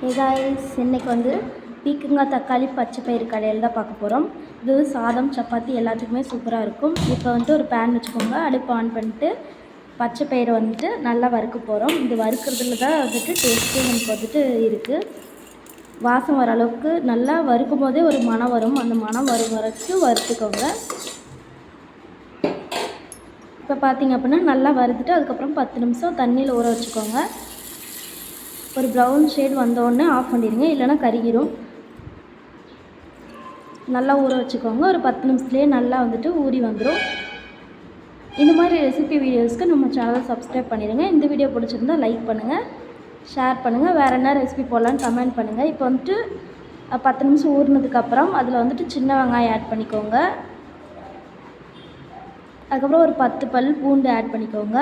Guys இன்றைக்கி வந்து பீக்கங்காய் தக்காளி பச்சை பயிறு கடையில் தான் பார்க்க போகிறோம். இது சாதம் சப்பாத்தி எல்லாத்துக்குமே சூப்பராக இருக்கும். இப்போ வந்துட்டு ஒரு பேன் வச்சுக்கோங்க. அடுப்பு ஆன் பண்ணிட்டு பச்சை பயிரை வந்துட்டு நல்லா வறுக்க போகிறோம். இது வறுக்கிறதுல தான் வந்துட்டு டேஸ்ட்டு நமக்கு வந்துட்டு இருக்குது. வாசம் வர அளவுக்கு நல்லா வறுக்கும் போதே ஒரு மணம் வரும். அந்த மணம் வரும் வரைக்கும் வறுத்துக்கோங்க. இப்போ பார்த்திங்க அப்படின்னா நல்லா வறுத்துட்டு அதுக்கப்புறம் 10 நிமிஷம் தண்ணியில் ஊற வச்சுக்கோங்க. ஒரு ப்ரௌன் ஷேட் வந்தோடனே ஆஃப் பண்ணிடுங்க, இல்லைனா கருகிரும். நல்லா ஊற வச்சுக்கோங்க. ஒரு 10 நிமிஷத்துலேயே நல்லா வந்துட்டு ஊறி வந்துடும். இந்த மாதிரி ரெசிபி வீடியோஸ்க்கு நம்ம சேனலை சப்ஸ்கிரைப் பண்ணிடுங்க. இந்த வீடியோ பிடிச்சிருந்தா லைக் பண்ணுங்கள், ஷேர் பண்ணுங்கள். வேறு என்ன ரெசிபி போடலான்னு கமெண்ட் பண்ணுங்கள். இப்போ வந்துட்டு 10 நிமிஷம் ஊறினதுக்கப்புறம் அதில் வந்துட்டு சின்ன வெங்காயம் ஆட் பண்ணிக்கோங்க. அதுக்கப்புறம் ஒரு 10 பல் பூண்டு ஆட் பண்ணிக்கோங்க.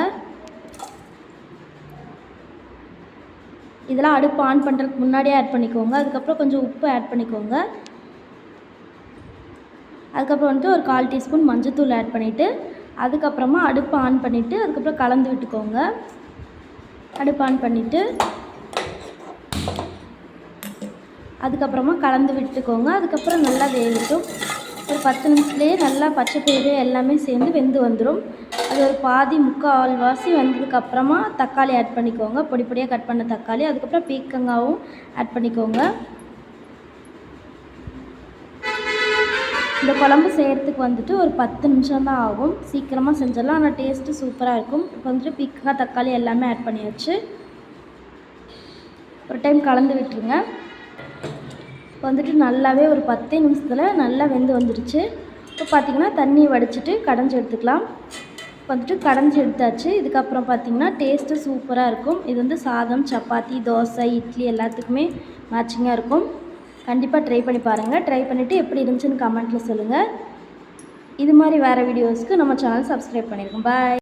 இதெல்லாம் அடுப்பு ஆன் பண்ணுறதுக்கு முன்னாடியே ஆட் பண்ணிக்கோங்க. அதுக்கப்புறம் கொஞ்சம் உப்பு ஆட் பண்ணிக்கோங்க. அதுக்கப்புறம் வந்துட்டு ஒரு 1/4 டீஸ்பூன் மஞ்சள்தூள் ஆட் பண்ணிவிட்டு அதுக்கப்புறமா அடுப்பு ஆன் பண்ணிவிட்டு அதுக்கப்புறம் கலந்து விட்டுக்கோங்க. அடுப்பு ஆன் பண்ணிவிட்டு அதுக்கப்புறமா கலந்து விட்டுக்கோங்க. அதுக்கப்புறம் நல்லா வேகட்டும். ஒரு 10 நிமிஷத்துலேயே நல்லா பச்சை பயிறு எல்லாமே சேர்ந்து வெந்து வந்துடும். அது ஒரு பாதி முக்கால்வாசி வந்ததுக்கப்புறமா தக்காளி ஆட் பண்ணிக்கோங்க. பொடி பொடியாக கட் பண்ண தக்காளி. அதுக்கப்புறம் பீக்கங்காயும் ஆட் பண்ணிக்கோங்க. இந்த குழம்பு செய்கிறதுக்கு வந்துட்டு ஒரு 10 நிமிஷம் தான் ஆகும். சீக்கிரமாக செஞ்சிடலாம், ஆனால் டேஸ்ட்டு சூப்பராக இருக்கும். இப்போ வந்துட்டு பீக்கங்காய் தக்காளி எல்லாமே ஆட் பண்ணியாச்சு. ஒரு டைம் கலந்து விட்டுருங்க. இப்போ வந்துட்டு நல்லாவே ஒரு 10 நிமிஷத்தில் நல்லா வெந்து வந்துடுச்சு. இப்போ பார்த்திங்கன்னா தண்ணி வடிச்சிட்டு கடைஞ்சி எடுத்துக்கலாம். இப்போ வந்துட்டு கடைஞ்சி எடுத்தாச்சு. இதுக்கப்புறம் பார்த்திங்கன்னா டேஸ்ட்டு சூப்பராக இருக்கும். இது வந்து சாதம் சப்பாத்தி தோசை இட்லி எல்லாத்துக்குமே மேட்சிங்காக இருக்கும். கண்டிப்பாக ட்ரை பண்ணி பாருங்கள். ட்ரை பண்ணிவிட்டு எப்படி இருந்துச்சுன்னு கமெண்ட்டில் சொல்லுங்கள். இது மாதிரி வேறு வீடியோஸ்க்கு நம்ம சேனல் சப்ஸ்கிரைப் பண்ணியிருக்கோம். பாய்.